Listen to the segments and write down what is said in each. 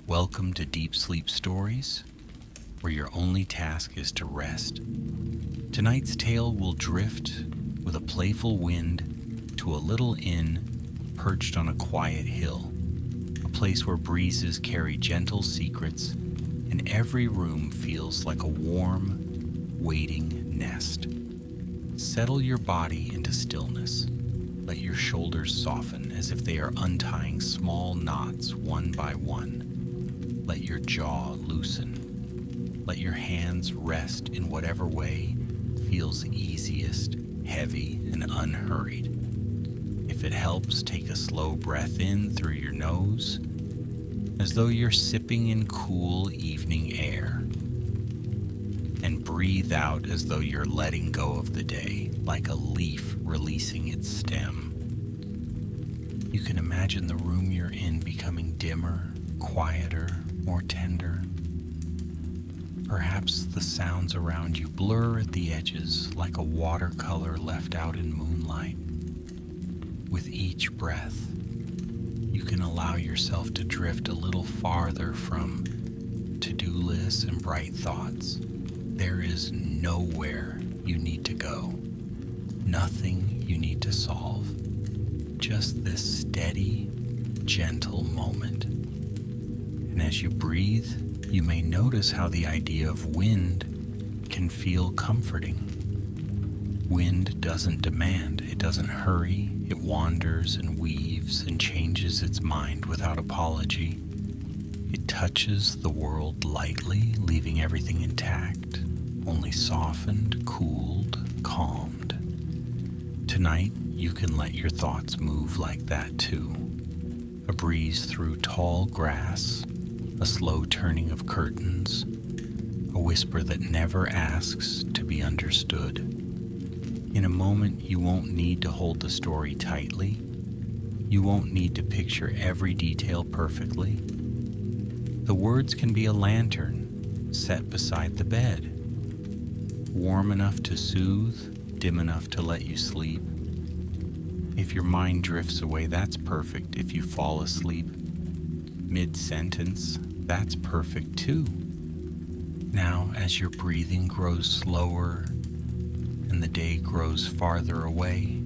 Welcome to Deep Sleep Stories, where your only task is to rest. Tonight's tale will drift with a playful wind to a little inn perched on a quiet hill, a place where breezes carry gentle secrets and every room feels like a warm, waiting nest. Settle your body into stillness. Let your shoulders soften as if they are untying small knots one by one. Let your jaw loosen. Let your hands rest in whatever way feels easiest, heavy, and unhurried. If it helps, take a slow breath in through your nose, as though you're sipping in cool evening air. And breathe out as though you're letting go of the day, like a leaf releasing its stem. You can imagine the room you're in becoming dimmer, quieter, more tender. Perhaps the sounds around you blur at the edges like a watercolor left out in moonlight. With each breath, you can allow yourself to drift a little farther from to-do lists and bright thoughts. There is nowhere you need to go, nothing you need to solve, just this steady, gentle moment. And as you breathe, you may notice how the idea of wind can feel comforting. Wind doesn't demand, it doesn't hurry, it wanders and weaves and changes its mind without apology. It touches the world lightly, leaving everything intact, only softened, cooled, calmed. Tonight, you can let your thoughts move like that too. A breeze through tall grass, a slow turning of curtains, a whisper that never asks to be understood. In a moment, you won't need to hold the story tightly. You won't need to picture every detail perfectly. The words can be a lantern set beside the bed, warm enough to soothe, dim enough to let you sleep. If your mind drifts away, that's perfect. If you fall asleep mid-sentence, that's perfect too. Now, as your breathing grows slower and the day grows farther away,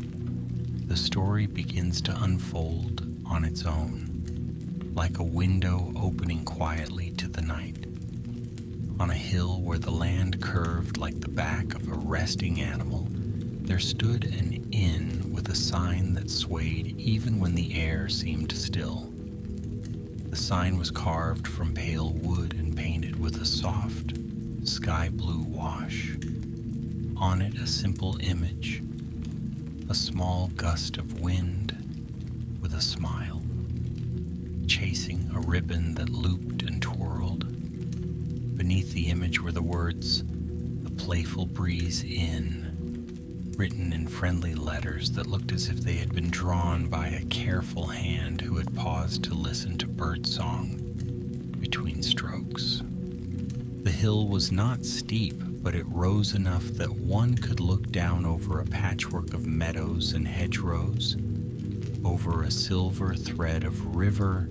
the story begins to unfold on its own, like a window opening quietly to the night. On a hill where the land curved like the back of a resting animal, there stood an inn with a sign that swayed even when the air seemed still. The sign was carved from pale wood and painted with a soft, sky blue wash. On it, a simple image, a small gust of wind with a smile, chasing a ribbon that looped and twirled. Beneath the image were the words, "The Playful Breeze Inn," written in friendly letters that looked as if they had been drawn by a careful hand who had paused to listen to birdsong between strokes. The hill was not steep, but it rose enough that one could look down over a patchwork of meadows and hedgerows, over a silver thread of river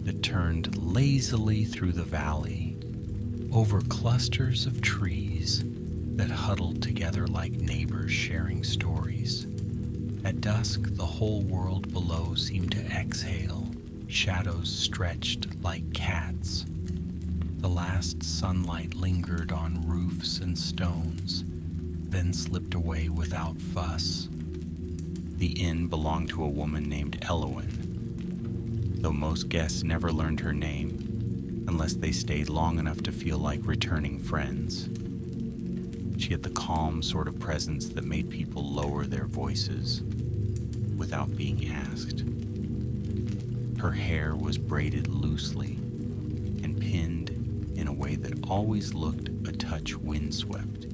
that turned lazily through the valley, over clusters of trees that huddled together like neighbors sharing stories. At dusk, the whole world below seemed to exhale, shadows stretched like cats. The last sunlight lingered on roofs and stones, then slipped away without fuss. The inn belonged to a woman named Elowen, though most guests never learned her name unless they stayed long enough to feel like returning friends. She had the calm sort of presence that made people lower their voices without being asked. Her hair was braided loosely and pinned in a way that always looked a touch windswept,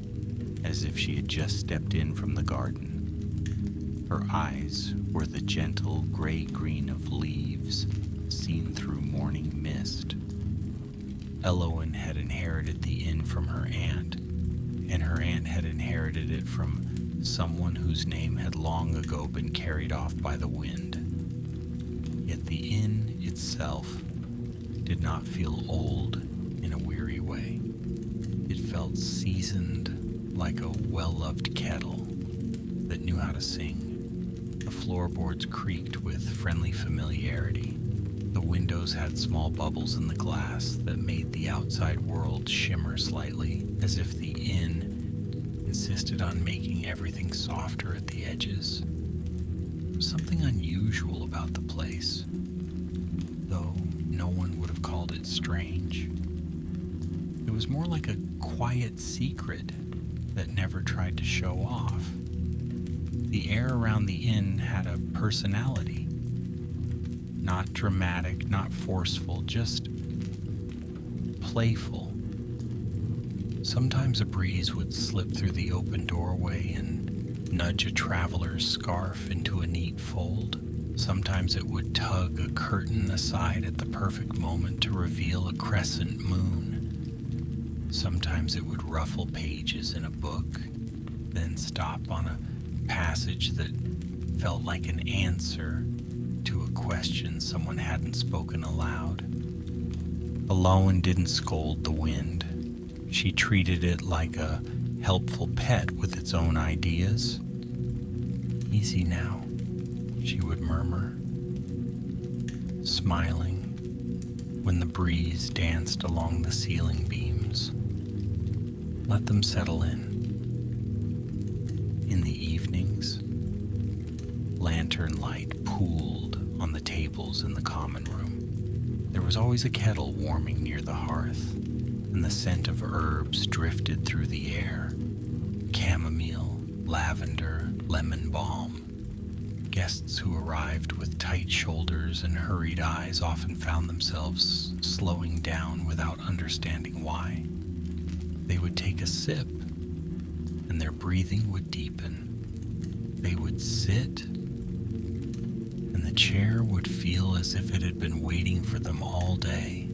as if she had just stepped in from the garden. Her eyes were the gentle gray-green of leaves seen through morning mist. Elowen had inherited the inn from her aunt, and her aunt had inherited it from someone whose name had long ago been carried off by the wind. Yet the inn itself did not feel old in a weary way. It felt seasoned like a well-loved kettle that knew how to sing. The floorboards creaked with friendly familiarity. The windows had small bubbles in the glass that made the outside world shimmer slightly, as if the inn insisted on making everything softer at the edges. There was something unusual about the place, though no one would have called it strange. It was more like a quiet secret that never tried to show off. The air around the inn had a personality. Not dramatic, not forceful, just playful. Sometimes a breeze would slip through the open doorway and nudge a traveler's scarf into a neat fold. Sometimes it would tug a curtain aside at the perfect moment to reveal a crescent moon. Sometimes it would ruffle pages in a book, then stop on a passage that felt like an answer to a question someone hadn't spoken aloud. Aloan didn't scold the wind. She treated it like a helpful pet with its own ideas. "Easy now," she would murmur, smiling when the breeze danced along the ceiling beams. Let them settle in. In the evenings, lantern light pooled on the tables in the common room. There was always a kettle warming near the hearth, and the scent of herbs drifted through the air. Chamomile, lavender, lemon balm. Guests who arrived with tight shoulders and hurried eyes often found themselves slowing down without understanding why. They would take a sip, and their breathing would deepen. They would sit, and the chair would feel as if it had been waiting for them all day.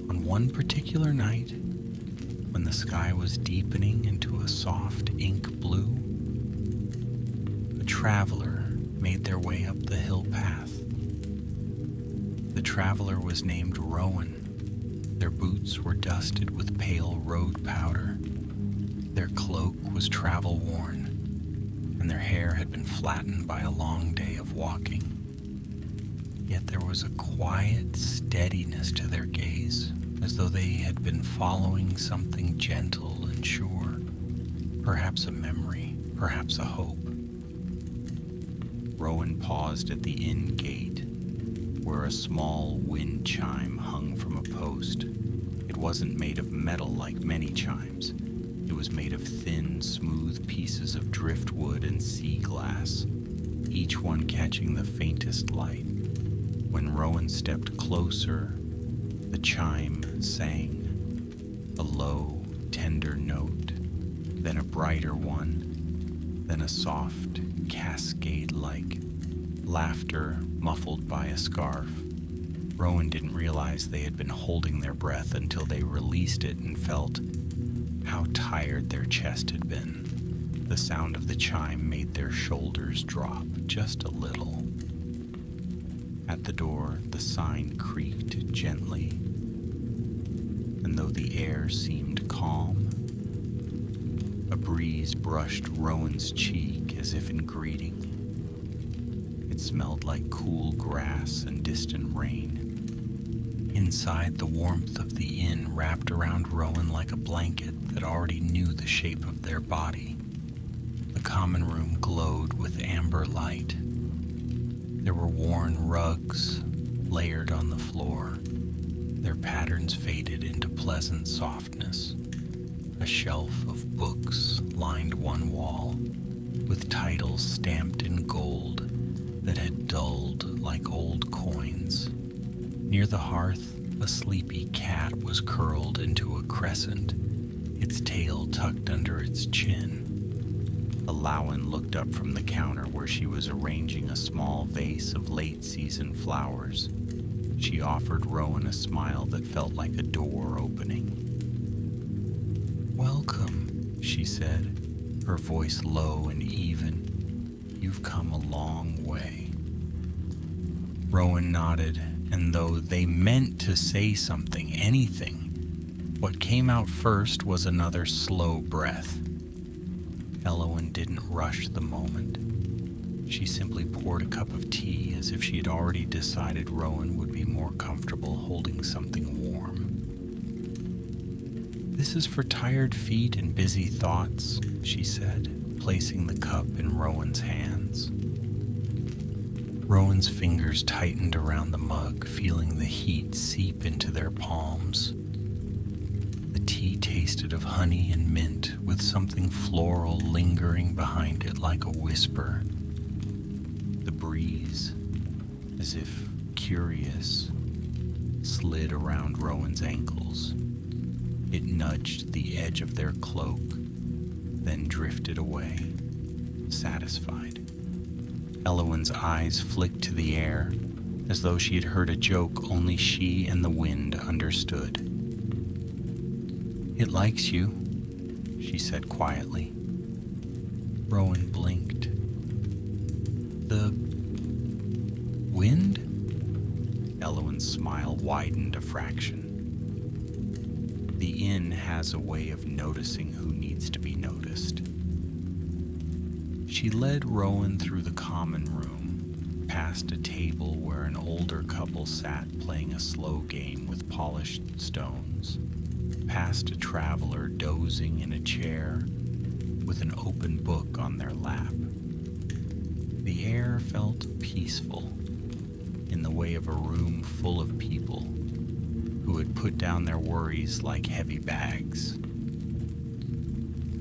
On one particular night, when the sky was deepening into a soft ink blue, a traveler made their way up the hill path. The traveler was named Rowan. Their boots were dusted with pale road powder. Their cloak was travel-worn, and their hair had been flattened by a long day of walking. Yet there was a quiet steadiness to their gaze, as though they had been following something gentle and sure, perhaps a memory, perhaps a hope. Rowan paused at the inn gate, where a small wind chime hung from a post. It wasn't made of metal like many chimes. It was made of thin, smooth pieces of driftwood and sea glass, each one catching the faintest light. When Rowan stepped closer, the chime sang, a low, tender note, then a brighter one, then a soft, cascade-like laughter muffled by a scarf. Rowan didn't realize they had been holding their breath until they released it and felt how tired their chest had been. The sound of the chime made their shoulders drop just a little. At the door, the sign creaked gently, and though the air seemed calm, a breeze brushed Rowan's cheek as if in greeting. It smelled like cool grass and distant rain. Inside, the warmth of the inn wrapped around Rowan like a blanket that already knew the shape of their body. The common room glowed with amber light. There were worn rugs layered on the floor. Their patterns faded into pleasant softness. A shelf of books lined one wall, with titles stamped in gold that had dulled like old coins. Near the hearth, a sleepy cat was curled into a crescent, its tail tucked under its chin. Alowan looked up from the counter where she was arranging a small vase of late-season flowers. She offered Rowan a smile that felt like a door opening. "Welcome," she said, her voice low and even. "You've come a long way." Rowan nodded and though they meant to say something, anything, what came out first was another slow breath. Elowen didn't rush the moment. She simply poured a cup of tea as if she had already decided Rowan would be more comfortable holding something warm. "This is for tired feet and busy thoughts," she said, placing the cup in Rowan's hands. Rowan's fingers tightened around the mug, feeling the heat seep into their palms. The tea tasted of honey and mint, with something floral lingering behind it like a whisper. The breeze, as if curious, slid around Rowan's ankles. It nudged the edge of their cloak, then drifted away, satisfied. Elowen's eyes flicked to the air, as though she had heard a joke only she and the wind understood. "It likes you," she said quietly. Rowan blinked. "The wind?" Elowen's smile widened a fraction. "The inn has a way of noticing who needs to be noticed." She led Rowan through the common room, past a table where an older couple sat playing a slow game with polished stones, past a traveler dozing in a chair with an open book on their lap. The air felt peaceful, in the way of a room full of people who had put down their worries like heavy bags.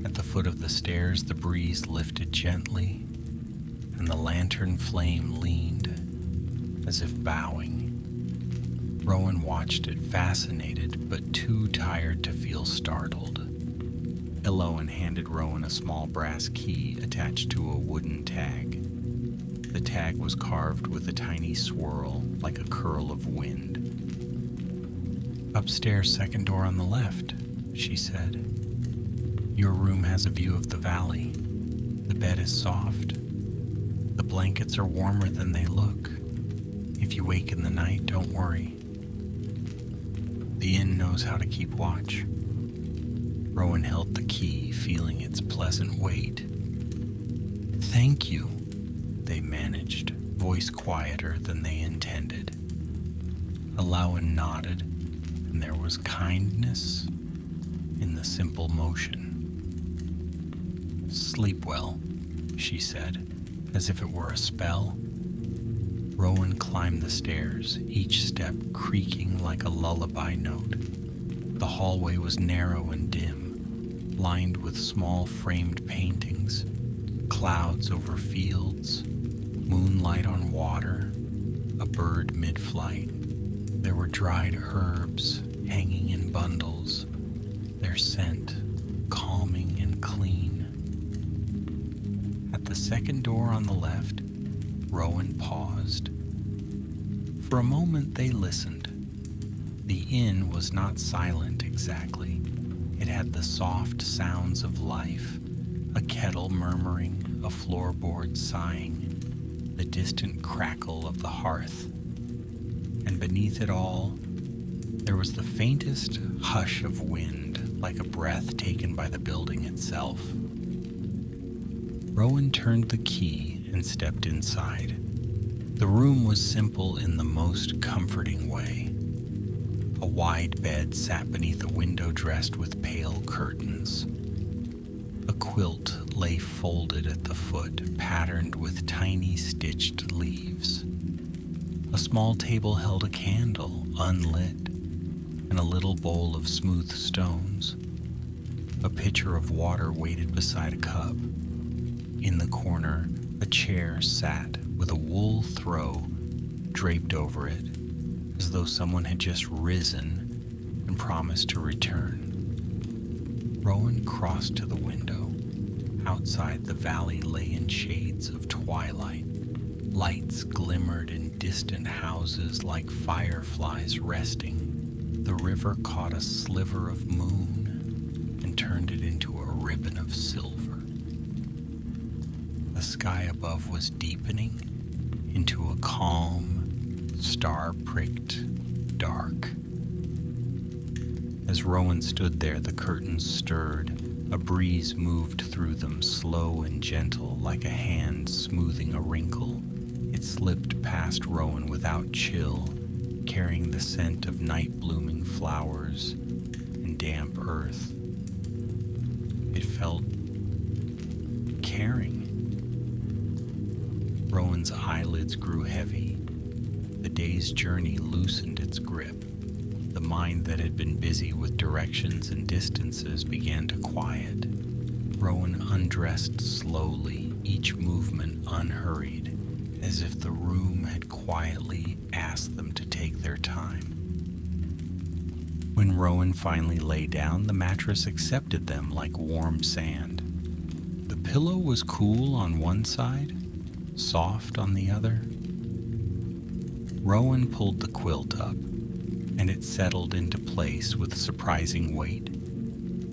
At the foot of the stairs, the breeze lifted gently, and the lantern flame leaned, as if bowing. Rowan watched it, fascinated, but too tired to feel startled. Elowen handed Rowan a small brass key attached to a wooden tag. The tag was carved with a tiny swirl, like a curl of wind. "Upstairs, second door on the left," she said. "Your room has a view of the valley. The bed is soft. The blankets are warmer than they look. If you wake in the night, don't worry. The inn knows how to keep watch." Rowan held the key, feeling its pleasant weight. "Thank you," they managed, voice quieter than they intended. Elowen nodded, and there was kindness in the simple motion. "Sleep well," she said, as if it were a spell. Rowan climbed the stairs, each step creaking like a lullaby note. The hallway was narrow and dim, lined with small framed paintings, clouds over fields, moonlight on water, a bird mid-flight. There were dried herbs hanging in bundles, their scent calming and clean. At the second door on the left, Rowan paused. For a moment they listened. The inn was not silent exactly. It had the soft sounds of life, a kettle murmuring, a floorboard sighing, the distant crackle of the hearth. And beneath it all, there was the faintest hush of wind, like a breath taken by the building itself. Rowan turned the key and stepped inside. The room was simple in the most comforting way. A wide bed sat beneath a window dressed with pale curtains. A quilt lay folded at the foot, patterned with tiny stitched leaves. A small table held a candle, unlit, and a little bowl of smooth stones. A pitcher of water waited beside a cup. In the corner, a chair sat with a wool throw draped over it, as though someone had just risen and promised to return. Rowan crossed to the window. Outside, the valley lay in shades of twilight. Lights glimmered in distant houses like fireflies resting. The river caught a sliver of moon and turned it into a ribbon of silver. The sky above was deepening into a calm, star-pricked dark. As Rowan stood there, the curtains stirred. A breeze moved through them, slow and gentle, like a hand smoothing a wrinkle. It slipped past Rowan without chill, carrying the scent of night-blooming flowers and damp earth. It felt caring. Rowan's eyelids grew heavy. The day's journey loosened its grip. The mind that had been busy with directions and distances began to quiet. Rowan undressed slowly, each movement unhurried, as if the room had quietly asked them to take their time. When Rowan finally lay down, the mattress accepted them like warm sand. The pillow was cool on one side, soft on the other. Rowan pulled the quilt up, and it settled into place with surprising weight,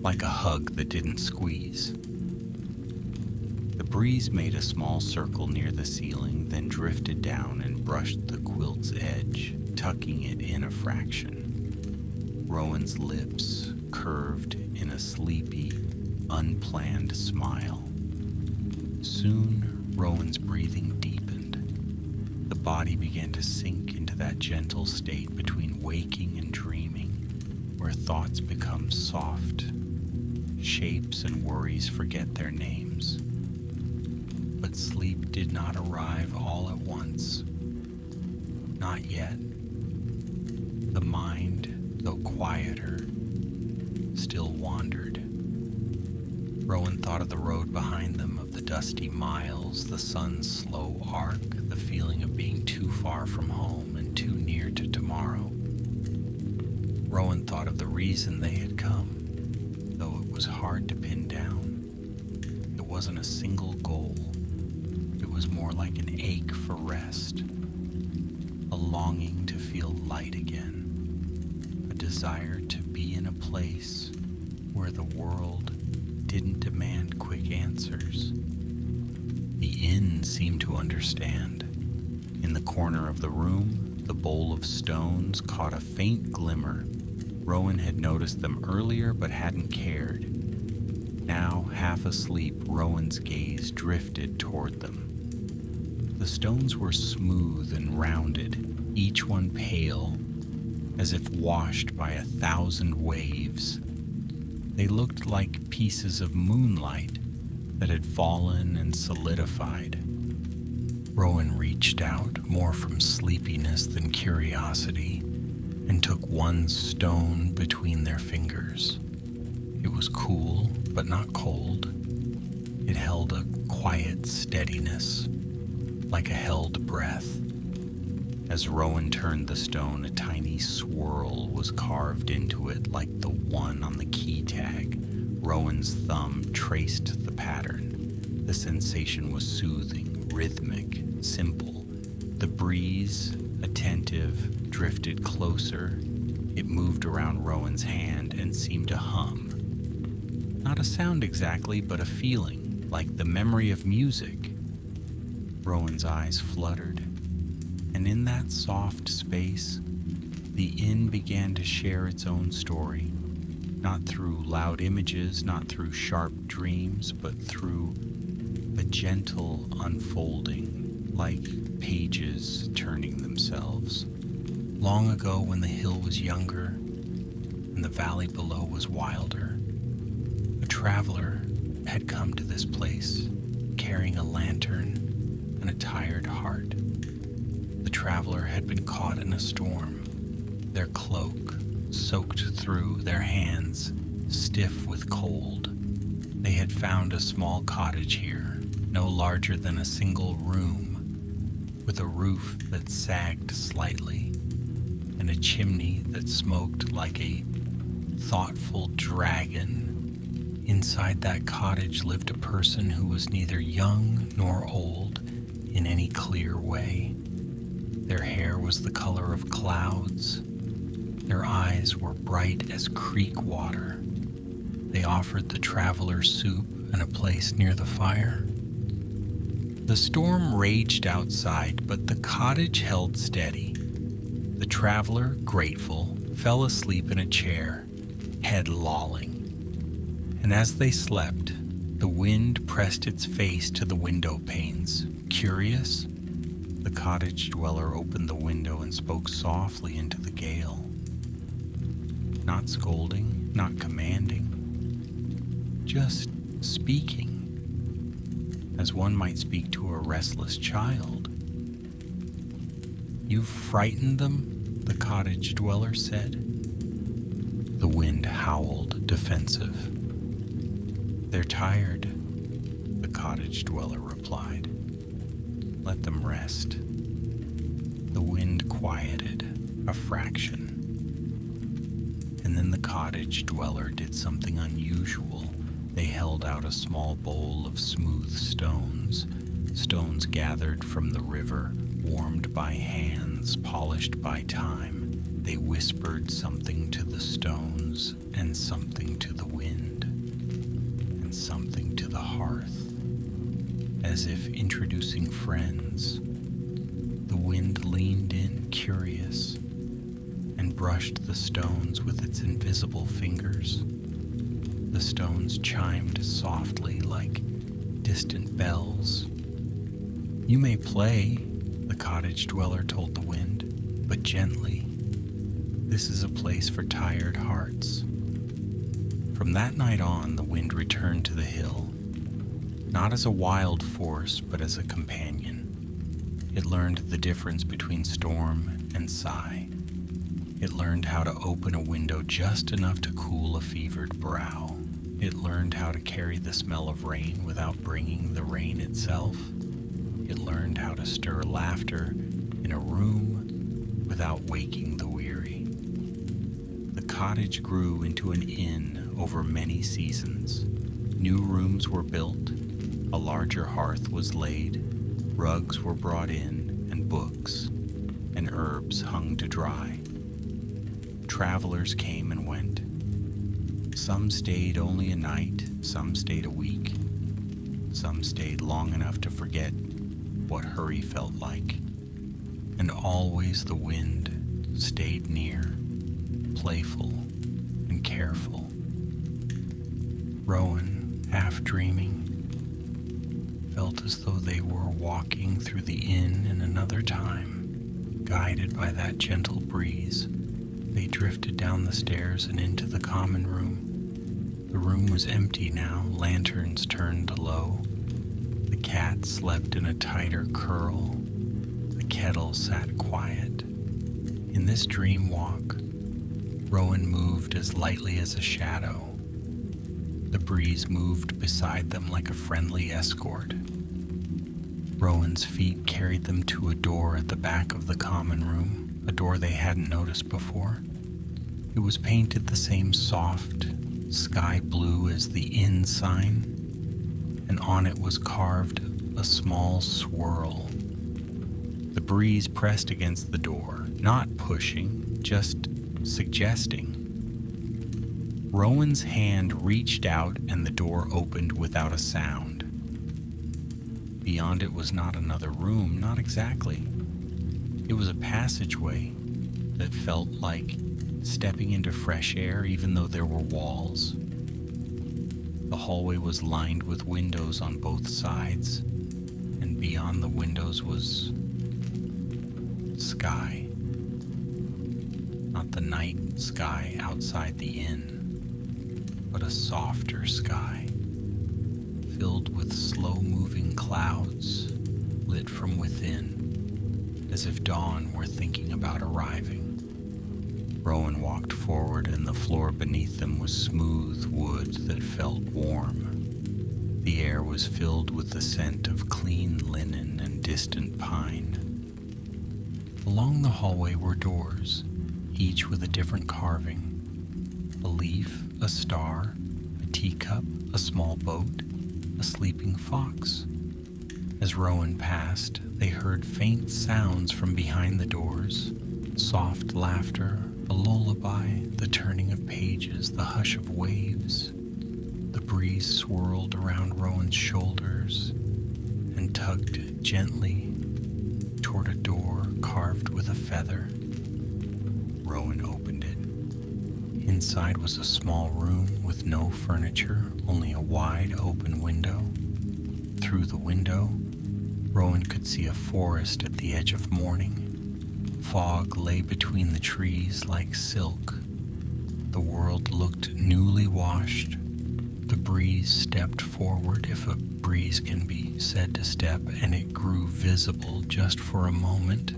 like a hug that didn't squeeze. The breeze made a small circle near the ceiling, then drifted down and brushed the quilt's edge, tucking it in a fraction. Rowan's lips curved in a sleepy, unplanned smile. Soon, Rowan's breathing deepened. The body began to sink into that gentle state between waking and dreaming, where thoughts become soft, shapes and worries forget their names. But sleep did not arrive all at once. Not yet. The mind, though quieter, still wandered. Rowan thought of the road behind them, of the dusty miles, the sun's slow arc, the feeling of being too far from home and too near to tomorrow. Rowan thought of the reason they had come, though it was hard to pin down. It wasn't a single goal. It was more like an ache for rest, a longing to feel light again, a desire to be in a place where the world didn't demand quick answers. The inn seemed to understand. In the corner of the room, the bowl of stones caught a faint glimmer. Rowan had noticed them earlier but hadn't cared. Now, half asleep, Rowan's gaze drifted toward them. The stones were smooth and rounded, each one pale, as if washed by 1,000 waves. They looked like pieces of moonlight that had fallen and solidified. Rowan reached out, more from sleepiness than curiosity, and took one stone between their fingers. It was cool, but not cold. It held a quiet steadiness, like a held breath. As Rowan turned the stone, a tiny swirl was carved into it like the one on the key tag. Rowan's thumb traced the pattern. The sensation was soothing, rhythmic, simple. The breeze, attentive, drifted closer. It moved around Rowan's hand and seemed to hum. Not a sound exactly, but a feeling, like the memory of music. Rowan's eyes fluttered, and in that soft space, the inn began to share its own story, not through loud images, not through sharp dreams, but through a gentle unfolding, like pages turning themselves. Long ago, when the hill was younger and the valley below was wilder, a traveler had come to this place, carrying a lantern and a tired heart. The traveler had been caught in a storm, their cloak soaked through, their hands stiff with cold. They had found a small cottage here, no larger than a single room, with a roof that sagged slightly, and a chimney that smoked like a thoughtful dragon. Inside that cottage lived a person who was neither young nor old in any clear way. Their hair was the color of clouds. Their eyes were bright as creek water. They offered the traveler soup and a place near the fire. The storm raged outside, but the cottage held steady. The traveler, grateful, fell asleep in a chair, head lolling. And as they slept, the wind pressed its face to the window panes. Curious, the cottage dweller opened the window and spoke softly into the gale. Not scolding, not commanding, just speaking, as one might speak to a restless child. "You've frightened them," the cottage dweller said. The wind howled, defensive. "They're tired," the cottage dweller replied. "Let them rest." The wind quieted a fraction. And then the cottage dweller did something unusual. They held out a small bowl of smooth stones, stones gathered from the river, warmed by hands, polished by time. They whispered something to the stones, and something to the wind, and something to the hearth, as if introducing friends. The wind leaned in, curious, and brushed the stones with its invisible fingers. The stones chimed softly like distant bells. "You may play," the cottage dweller told the wind, "but gently. This is a place for tired hearts." From that night on, the wind returned to the hill, not as a wild force, but as a companion. It learned the difference between storm and sigh. It learned how to open a window just enough to cool a fevered brow. It learned how to carry the smell of rain without bringing the rain itself. It learned how to stir laughter in a room without waking the weary. The cottage grew into an inn over many seasons. New rooms were built, a larger hearth was laid, rugs were brought in, and books and herbs hung to dry. Travelers came and went. Some stayed only a night, some stayed a week. Some stayed long enough to forget what hurry felt like. And always the wind stayed near, playful and careful. Rowan, half dreaming, felt as though they were walking through the inn in another time. Guided by that gentle breeze, they drifted down the stairs and into the common room. The room was empty now, lanterns turned low. The cat slept in a tighter curl. The kettle sat quiet. In this dream walk, Rowan moved as lightly as a shadow. The breeze moved beside them like a friendly escort. Rowan's feet carried them to a door at the back of the common room, a door they hadn't noticed before. It was painted the same soft sky blue as the inn sign, and on it was carved a small swirl. The breeze pressed against the door, not pushing, just suggesting. Rowan's hand reached out and the door opened without a sound. Beyond it was not another room, not exactly. It was a passageway that felt like stepping into fresh air even though there were walls. The hallway was lined with windows on both sides, and beyond the windows was sky. Not the night sky outside the inn, but a softer sky, filled with slow-moving clouds lit from within, as if dawn were thinking about arriving. Rowan walked forward, and the floor beneath them was smooth wood that felt warm. The air was filled with the scent of clean linen and distant pine. Along the hallway were doors, each with a different carving. A leaf, a star, a teacup, a small boat, a sleeping fox. As Rowan passed, they heard faint sounds from behind the doors, soft laughter, a lullaby, the turning of pages, the hush of waves. The breeze swirled around Rowan's shoulders and tugged gently toward a door carved with a feather. Rowan opened it. Inside was a small room with no furniture, only a wide open window. Through the window, Rowan could see a forest at the edge of morning. Fog lay between the trees like silk. The world looked newly washed. The breeze stepped forward, if a breeze can be said to step, and it grew visible just for a moment,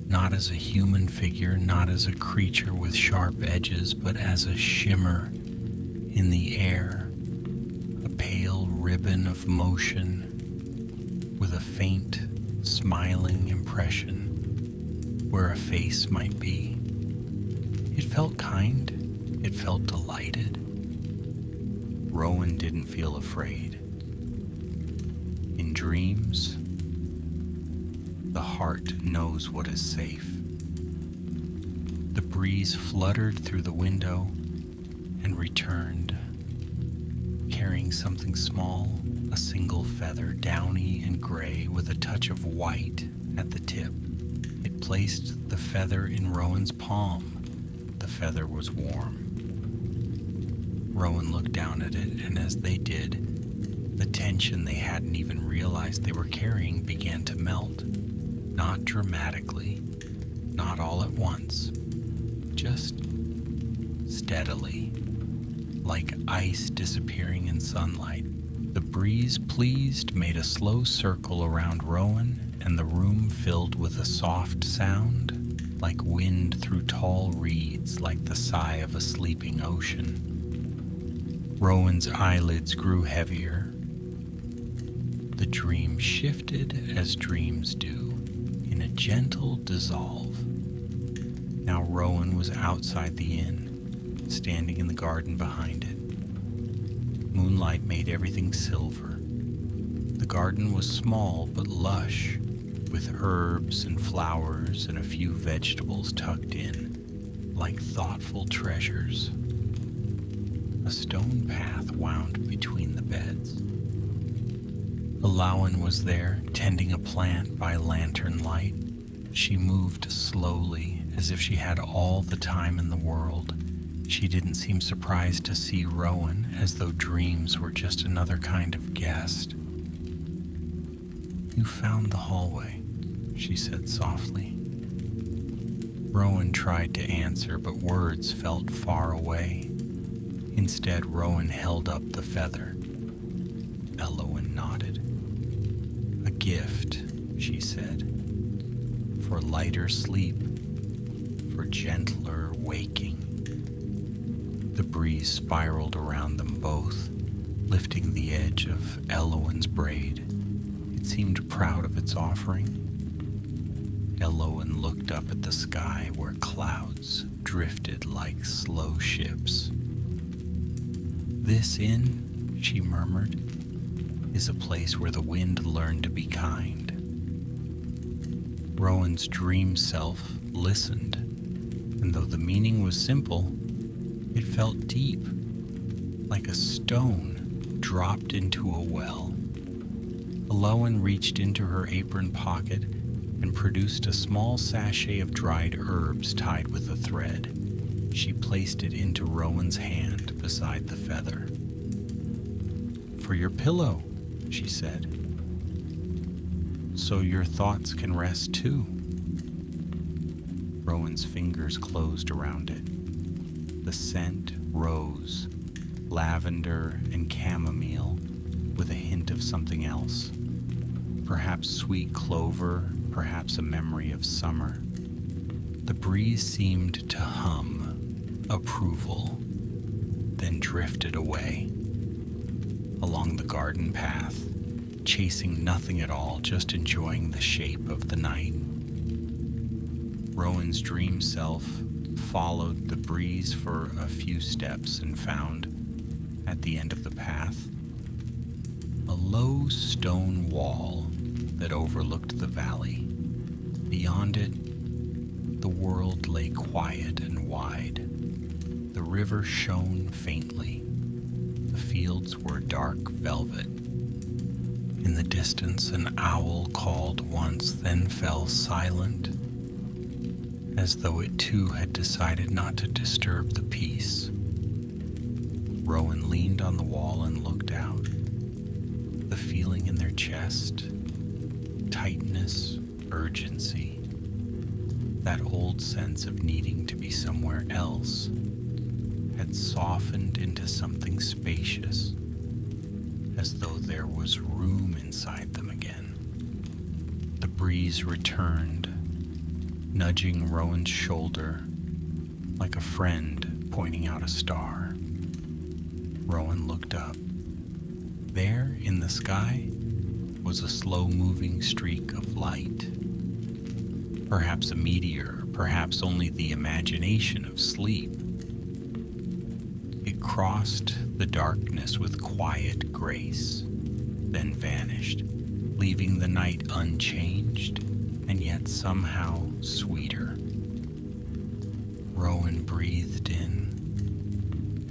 not as a human figure, not as a creature with sharp edges, but as a shimmer in the air, a pale ribbon of motion with a faint, smiling impression where a face might be. It felt kind. It felt delighted. Rowan didn't feel afraid. In dreams, the heart knows what is safe. The breeze fluttered through the window and returned, carrying something small, a single feather, downy and gray with a touch of white at the tip. It placed the feather in Rowan's palm. The feather was warm. Rowan looked down at it, and as they did, the tension they hadn't even realized they were carrying began to melt. Not dramatically, not all at once, just steadily, like ice disappearing in sunlight. The breeze, pleased, made a slow circle around Rowan, and the room filled with a soft sound, like wind through tall reeds, like the sigh of a sleeping ocean. Rowan's eyelids grew heavier. The dream shifted as dreams do, in a gentle dissolve. Now Rowan was outside the inn, standing in the garden behind it. Moonlight made everything silver. The garden was small but lush, with herbs and flowers and a few vegetables tucked in, like thoughtful treasures. A stone path wound between the beds. Alawan was there, tending a plant by lantern light. She moved slowly, as if she had all the time in the world. She didn't seem surprised to see Rowan, as though dreams were just another kind of guest. "You found the hallway," she said softly. Rowan tried to answer, but words felt far away. Instead, Rowan held up the feather. Alawan nodded. "A gift," she said, "for lighter sleep, for gentler waking." The breeze spiraled around them both, lifting the edge of Alawan's braid. It seemed proud of its offering. Alawan looked up at the sky where clouds drifted like slow ships. "This inn," she murmured, "is a place where the wind learned to be kind." Rowan's dream self listened, and though the meaning was simple, it felt deep, like a stone dropped into a well. Alawan reached into her apron pocket and produced a small sachet of dried herbs tied with a thread. She placed it into Rowan's hand beside the feather. "For your pillow," she said, "so your thoughts can rest too." Rowan's fingers closed around it. The scent rose, lavender and chamomile, with a hint of something else. Perhaps sweet clover, perhaps a memory of summer. The breeze seemed to hum approval, then drifted away along the garden path, chasing nothing at all, just enjoying the shape of the night. Rowan's dream self followed the breeze for a few steps and found, at the end of the path, a low stone wall that overlooked the valley. Beyond it, the world lay quiet and wide. The river shone faintly. The fields were dark velvet. In the distance, an owl called once, then fell silent. as though it too had decided not to disturb the peace. Rowan leaned on the wall and looked out. The feeling in their chest, tightness, urgency, that old sense of needing to be somewhere else, had softened into something spacious, as though there was room inside them again. The breeze returned, nudging Rowan's shoulder like a friend pointing out a star. Rowan looked up. There in the sky was a slow-moving streak of light. Perhaps a meteor, perhaps only the imagination of sleep. It crossed the darkness with quiet grace, then vanished, leaving the night unchanged and yet somehow sweeter. Rowan breathed in,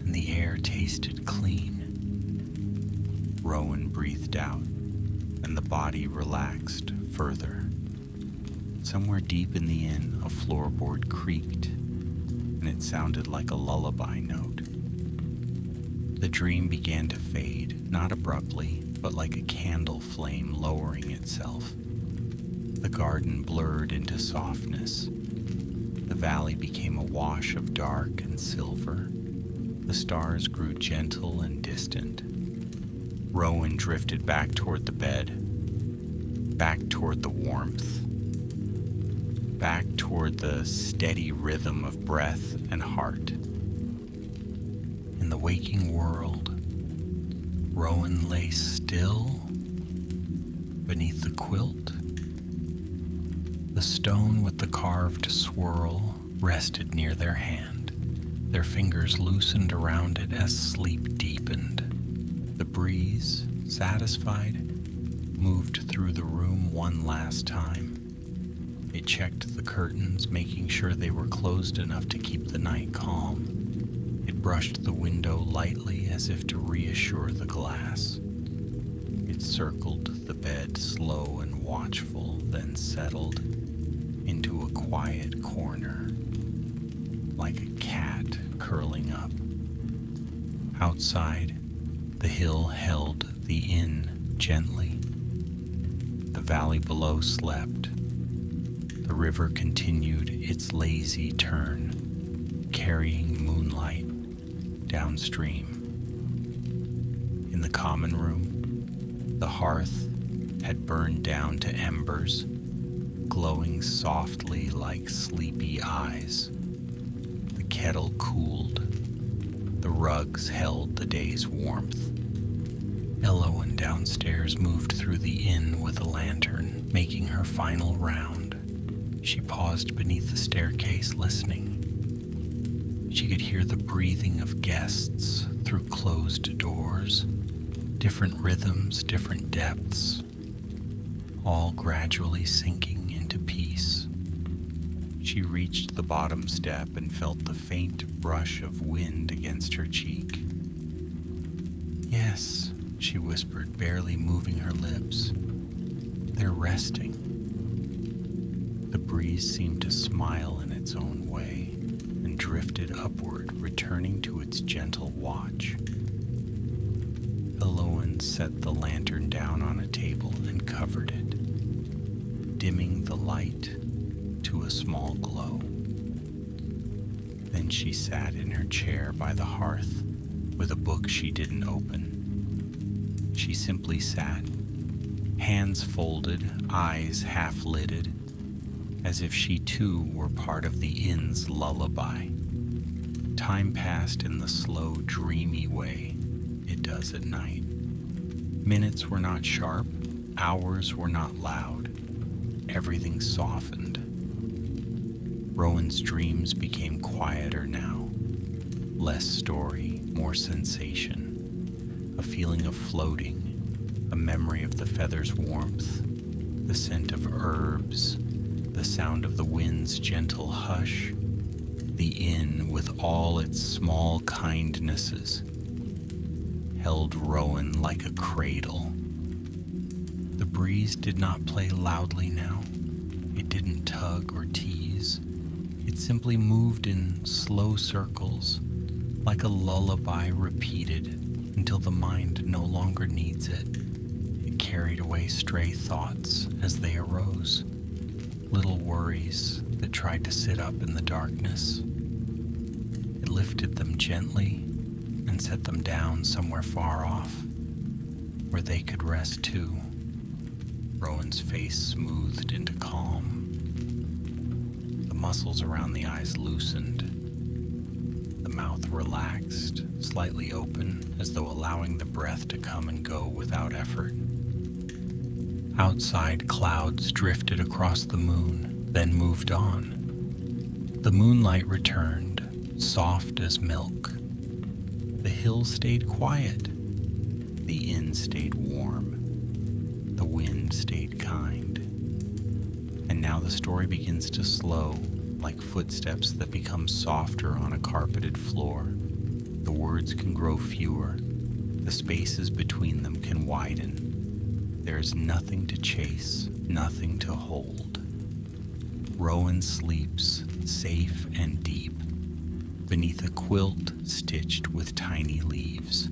and the air tasted clean. Rowan breathed out, and the body relaxed further. Somewhere deep in the inn, a floorboard creaked, and it sounded like a lullaby note. The dream began to fade, not abruptly, but like a candle flame lowering itself. The garden blurred into softness. The valley became a wash of dark and silver. The stars grew gentle and distant. Rowan drifted back toward the bed, back toward the warmth, back toward the steady rhythm of breath and heart. In the waking world, Rowan lay still beneath the quilt. The stone with the carved swirl rested near their hand. Their fingers loosened around it as sleep deepened. The breeze, satisfied, moved through the room one last time. It checked the curtains, making sure they were closed enough to keep the night calm. It brushed the window lightly as if to reassure the glass. It circled the bed slow and watchful, then settled into a quiet corner, like a cat curling up. Outside, the hill held the inn gently. The valley below slept. The river continued its lazy turn, carrying moonlight downstream. In the common room, the hearth had burned down to embers, glowing softly like sleepy eyes. The kettle cooled. The rugs held the day's warmth. Elowen downstairs moved through the inn with a lantern, making her final round. She paused beneath the staircase, listening. She could hear the breathing of guests through closed doors, different rhythms, different depths, all gradually sinking into peace. She reached the bottom step and felt the faint brush of wind against her cheek. "Yes," she whispered, barely moving her lips. "They're resting." The breeze seemed to smile in its own way and drifted upward, returning to its gentle watch. Elowen set the lantern down on a table and covered it, dimming the light to a small glow. Then she sat in her chair by the hearth with a book she didn't open. She simply sat, hands folded, eyes half-lidded, as if she too were part of the inn's lullaby. Time passed in the slow, dreamy way it does at night. Minutes were not sharp, hours were not loud. Everything softened. Rowan's dreams became quieter now. Less story, more sensation. A feeling of floating, a memory of the feather's warmth, the scent of herbs, the sound of the wind's gentle hush, the inn with all its small kindnesses, held Rowan like a cradle. The breeze did not play loudly now. It didn't tug or tease. It simply moved in slow circles, like a lullaby repeated until the mind no longer needs it. It carried away stray thoughts as they arose, little worries that tried to sit up in the darkness. It lifted them gently and set them down somewhere far off, where they could rest too. Rowan's face smoothed into calm. The muscles around the eyes loosened. The mouth relaxed, slightly open, as though allowing the breath to come and go without effort. Outside, clouds drifted across the moon, then moved on. The moonlight returned, soft as milk. The hills stayed quiet. The inn stayed warm. The wind stayed kind. And now the story begins to slow, like footsteps that become softer on a carpeted floor. The words can grow fewer. The spaces between them can widen. There is nothing to chase, nothing to hold. Rowan sleeps, safe and deep, beneath a quilt stitched with tiny leaves.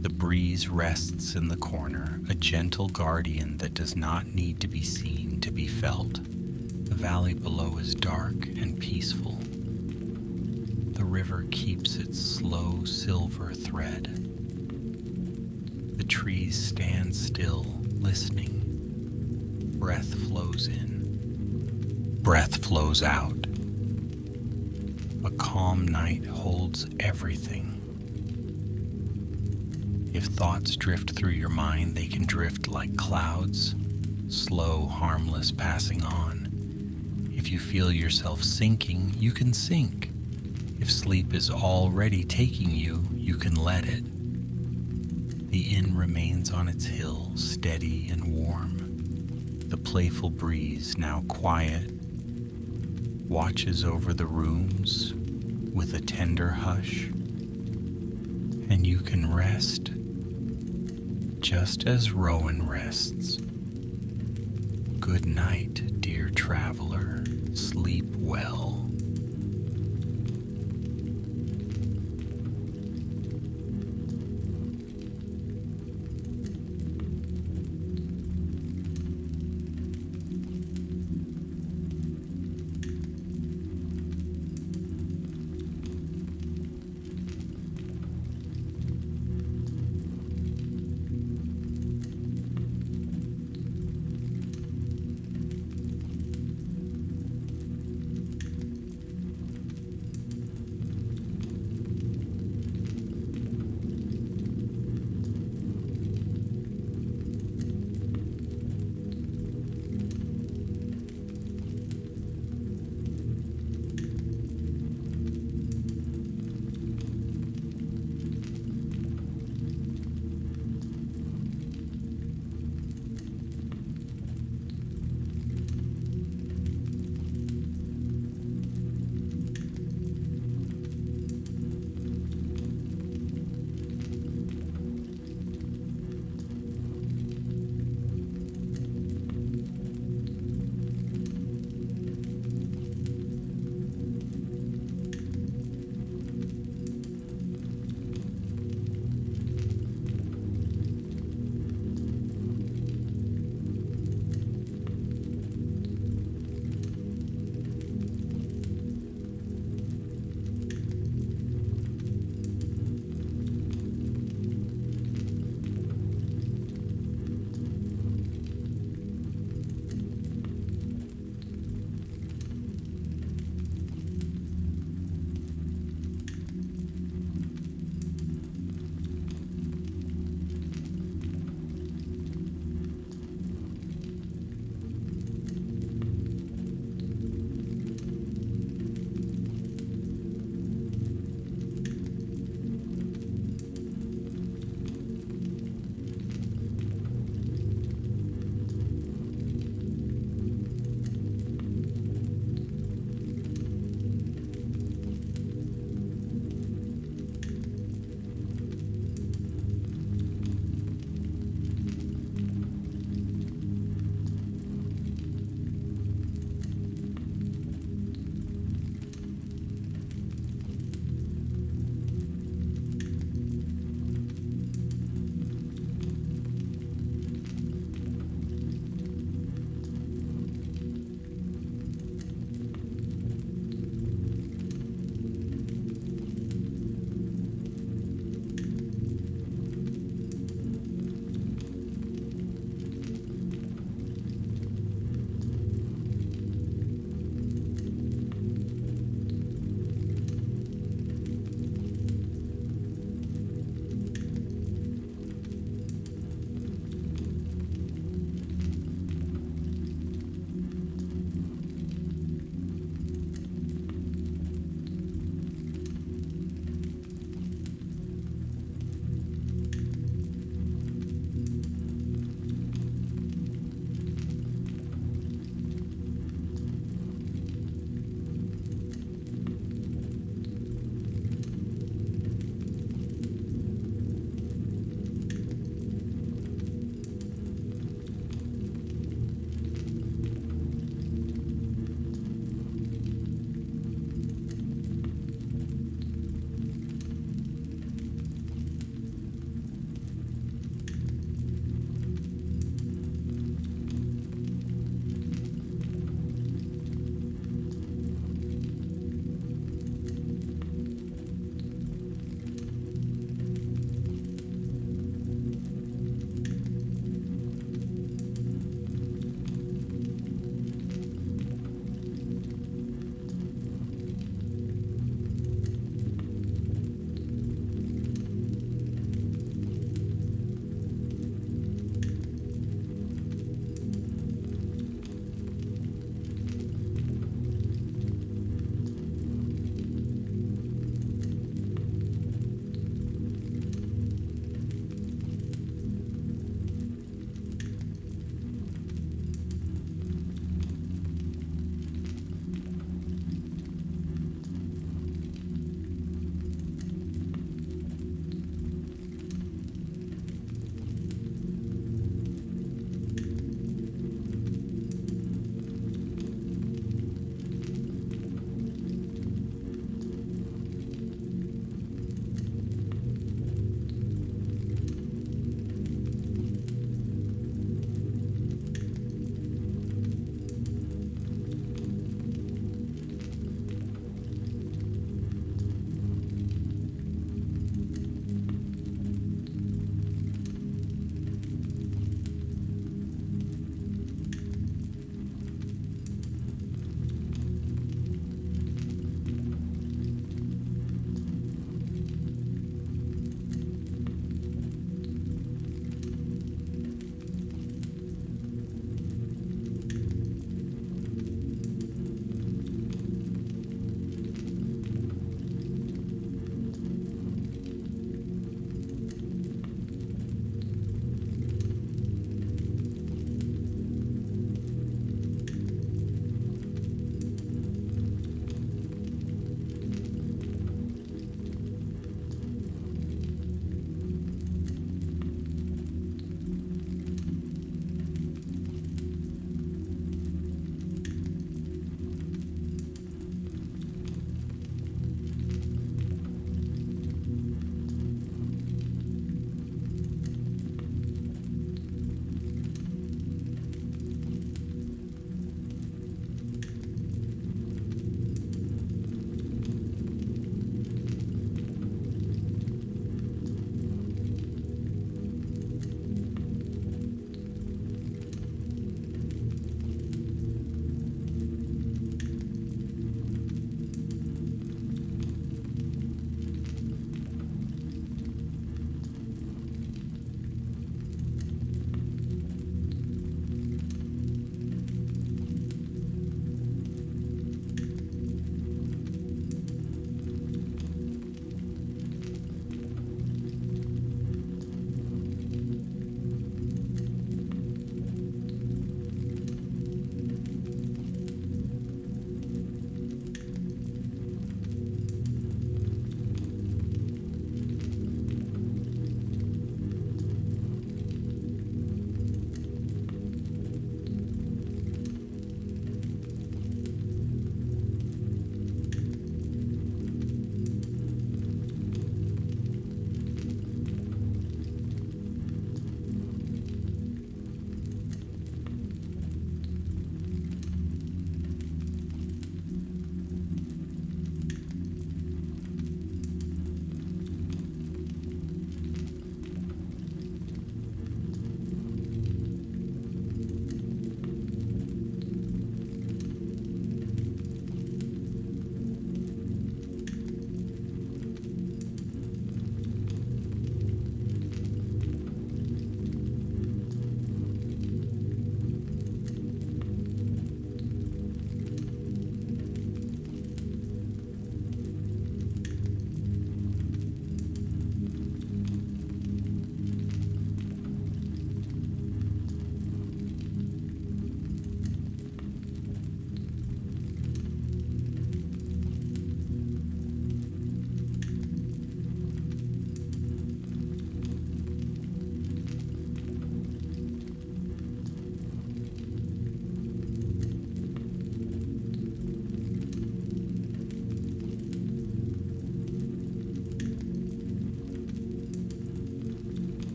The breeze rests in the corner, a gentle guardian that does not need to be seen to be felt. The valley below is dark and peaceful. The river keeps its slow silver thread. The trees stand still, listening. Breath flows in. Breath flows out. A calm night holds everything. If thoughts drift through your mind, they can drift like clouds, slow, harmless, passing on. If you feel yourself sinking, you can sink. If sleep is already taking you, you can let it. The inn remains on its hill, steady and warm. The playful breeze, now quiet, watches over the rooms with a tender hush, and you can rest just as Rowan rests. Good night, dear traveler. Sleep well.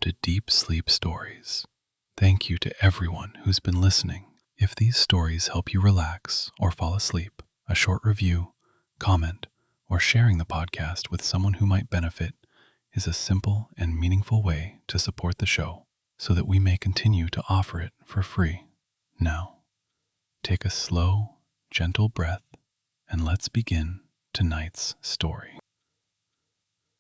to Deep Sleep Stories. Thank you to everyone who's been listening. If these stories help you relax or fall asleep, a short review, comment, or sharing the podcast with someone who might benefit is a simple and meaningful way to support the show so that we may continue to offer it for free. Now, take a slow, gentle breath and let's begin tonight's story.